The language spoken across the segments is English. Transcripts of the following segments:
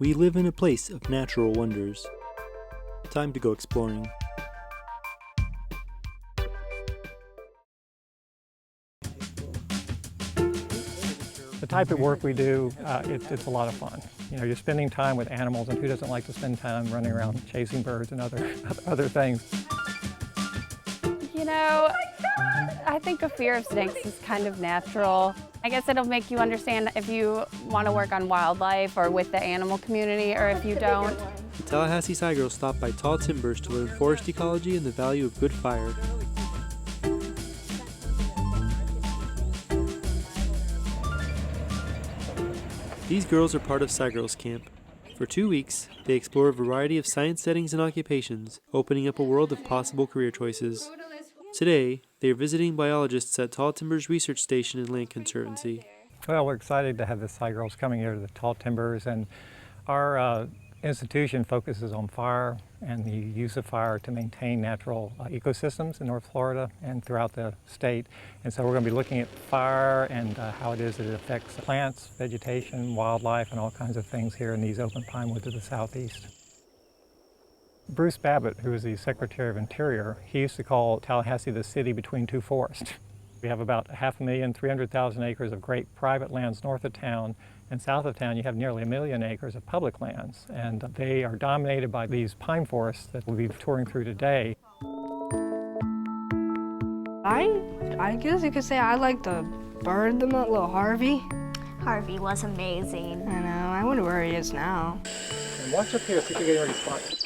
We live in a place of natural wonders. Time to go exploring. The type of work we do, it's a lot of fun. You know, you're spending time with animals, and who doesn't like to spend time running around chasing birds and other things? You know, I think a fear of snakes is kind of natural. I guess it'll make you understand if you want to work on wildlife or with the animal community, or if you don't. The Tallahassee SciGirls stopped by tall timbers to learn forest ecology and the value of good fire. These girls are part of SciGirls Camp. For 2 weeks, they explore a variety of science settings and occupations, opening up a world of possible career choices. Today, they are visiting biologists at Tall Timbers Research Station and Land Conservancy. Well, we're excited to have the SciGirls coming here to the Tall Timbers, and our institution focuses on fire and the use of fire to maintain natural ecosystems in North Florida and throughout the state. And so we're going to be looking at fire and how it is that it affects plants, vegetation, wildlife, and all kinds of things here in these open pine woods of the southeast. Bruce Babbitt, who was the Secretary of Interior, he used to call Tallahassee the city between two forests. We have about 500,000 acres of great private lands north of town, and south of town you have nearly 1 million acres of public lands, and they are dominated by these pine forests that we'll be touring through today. I guess you could say I like the bird the most, little Harvey. Harvey was amazing. I know, I wonder where he is now. And watch up here, see if you get any spots.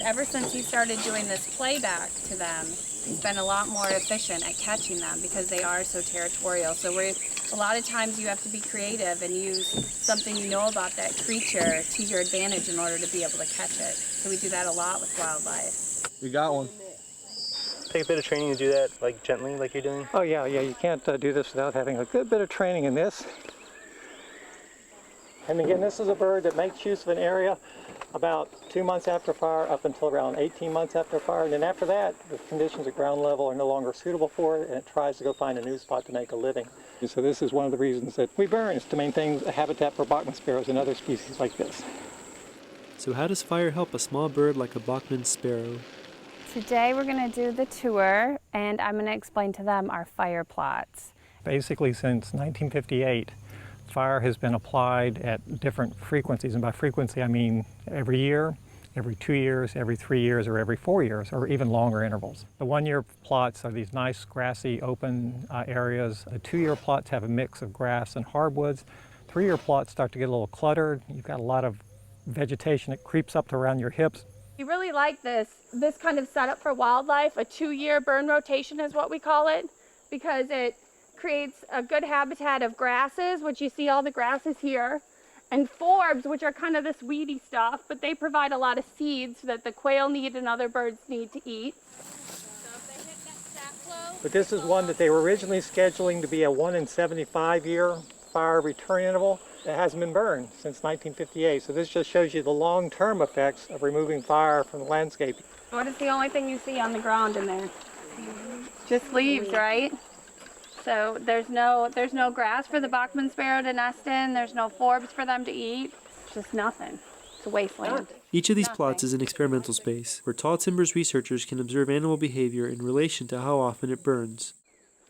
Ever since he started doing this playback to them, he's been a lot more efficient at catching them because they are so territorial. So a lot of times you have to be creative and use something you know about that creature to your advantage in order to be able to catch it. So we do that a lot with wildlife. We got one. Take a bit of training to do that, like gently, like you're doing. Oh yeah, you can't do this without having a good bit of training in this. And again, this is a bird that makes use of an area about 2 months after fire up until around 18 months after fire. And then after that, the conditions at ground level are no longer suitable for it, and it tries to go find a new spot to make a living. And so this is one of the reasons that we burn, is to maintain a habitat for Bachman sparrows and other species like this. So how does fire help a small bird like a Bachman sparrow? Today we're going to do the tour, and I'm going to explain to them our fire plots. Basically, since 1958, fire has been applied at different frequencies, and by frequency I mean every year, every 2 years, every 3 years, or every 4 years, or even longer intervals. The 1-year plots are these nice grassy open areas. The 2-year plots have a mix of grass and hardwoods. 3-year plots start to get a little cluttered. You've got a lot of vegetation that creeps up to around your hips. We really like this kind of setup for wildlife. A 2-year burn rotation is what we call it, because it creates a good habitat of grasses, which you see all the grasses here, and forbs, which are kind of this weedy stuff, but they provide a lot of seeds that the quail need and other birds need to eat. But this is one that they were originally scheduling to be a 1 in 75 year fire return interval. It hasn't been burned since 1958, so this just shows you the long-term effects of removing fire from the landscape. What is the only thing you see on the ground in there? Just leaves, right? So there's no grass for the Bachman sparrow to nest in, there's no forbs for them to eat, just nothing. It's a wasteland. Each of these plots is an experimental space where Tall Timbers researchers can observe animal behavior in relation to how often it burns.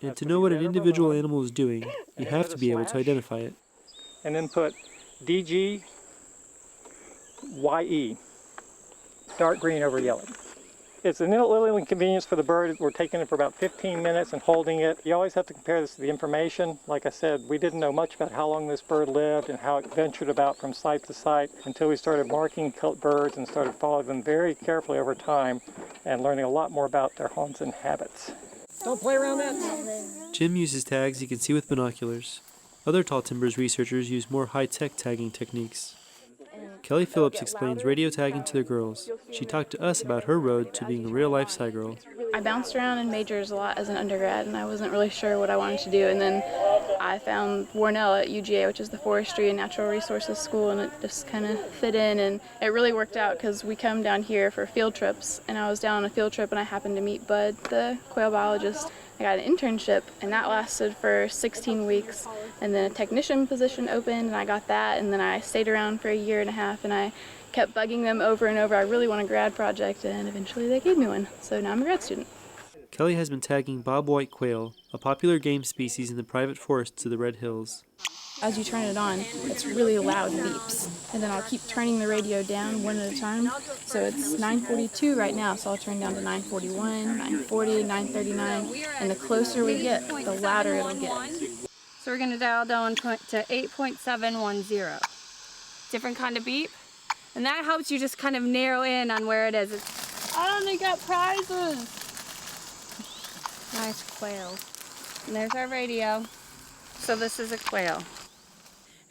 And to know what an individual animal is doing, you have to be able to identify it. And then put DGYE, dark green over yellow. It's a little inconvenience for the bird. We're taking it for about 15 minutes and holding it. You always have to compare this to the information. Like I said, we didn't know much about how long this bird lived and how it ventured about from site to site until we started marking birds and started following them very carefully over time and learning a lot more about their haunts and habits. Don't play around that. Jim uses tags he can see with binoculars. Other Tall Timbers researchers use more high-tech tagging techniques. Kelly Phillips explains radio tagging to the girls. She talked to us about her road to being a real-life SciGirl. I bounced around in majors a lot as an undergrad, and I wasn't really sure what I wanted to do. And then I found Warnell at UGA, which is the Forestry and Natural Resources School, and it just kind of fit in. And it really worked out because we come down here for field trips, and I was down on a field trip, and I happened to meet Bud, the quail biologist. I got an internship, and that lasted for 16 weeks. And then a technician position opened, and I got that. And then I stayed around for a year and a half, and I kept bugging them over and over. I really want a grad project, and eventually they gave me one. So now I'm a grad student. Kelly has been tagging bobwhite quail, a popular game species in the private forests of the Red Hills. As you turn it on, it's really loud beeps. And then I'll keep turning the radio down one at a time. So it's 9:42 right now, so I'll turn down to 9:41, 9:40, 9:39. And the closer we get, the louder it'll get. So we're going to dial down to 8.710. Different kind of beep. And that helps you just kind of narrow in on where it is. I only got prizes. Nice quail. And there's our radio. So this is a quail.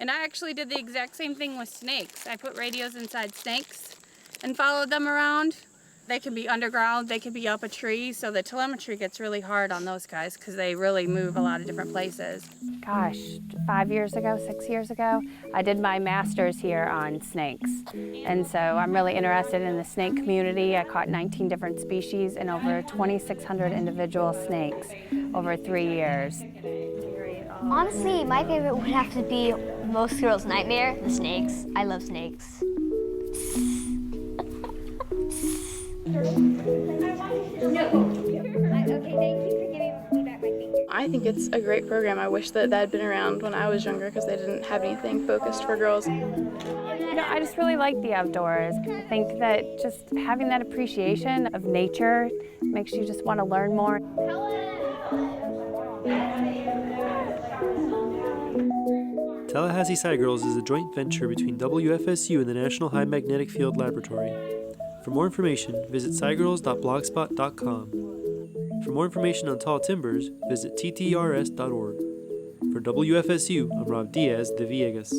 And I actually did the exact same thing with snakes. I put radios inside snakes and followed them around. They can be underground, they can be up a tree, so the telemetry gets really hard on those guys because they really move a lot of different places. Gosh, 5 years ago, 6 years ago, I did my master's here on snakes. And so I'm really interested in the snake community. I caught 19 different species and over 2,600 individual snakes over 3 years. Honestly, my favorite would have to be most girls' nightmare, the snakes. I love snakes. I think it's a great program. I wish that had been around when I was younger because they didn't have anything focused for girls. You know, I just really like the outdoors. I think that just having that appreciation of nature makes you just want to learn more. Tallahassee SciGirls is a joint venture between WFSU and the National High Magnetic Field Laboratory. For more information, visit scigirls.blogspot.com. For more information on tall timbers, visit ttrs.org. For WFSU, I'm Rob Diaz de Villegas.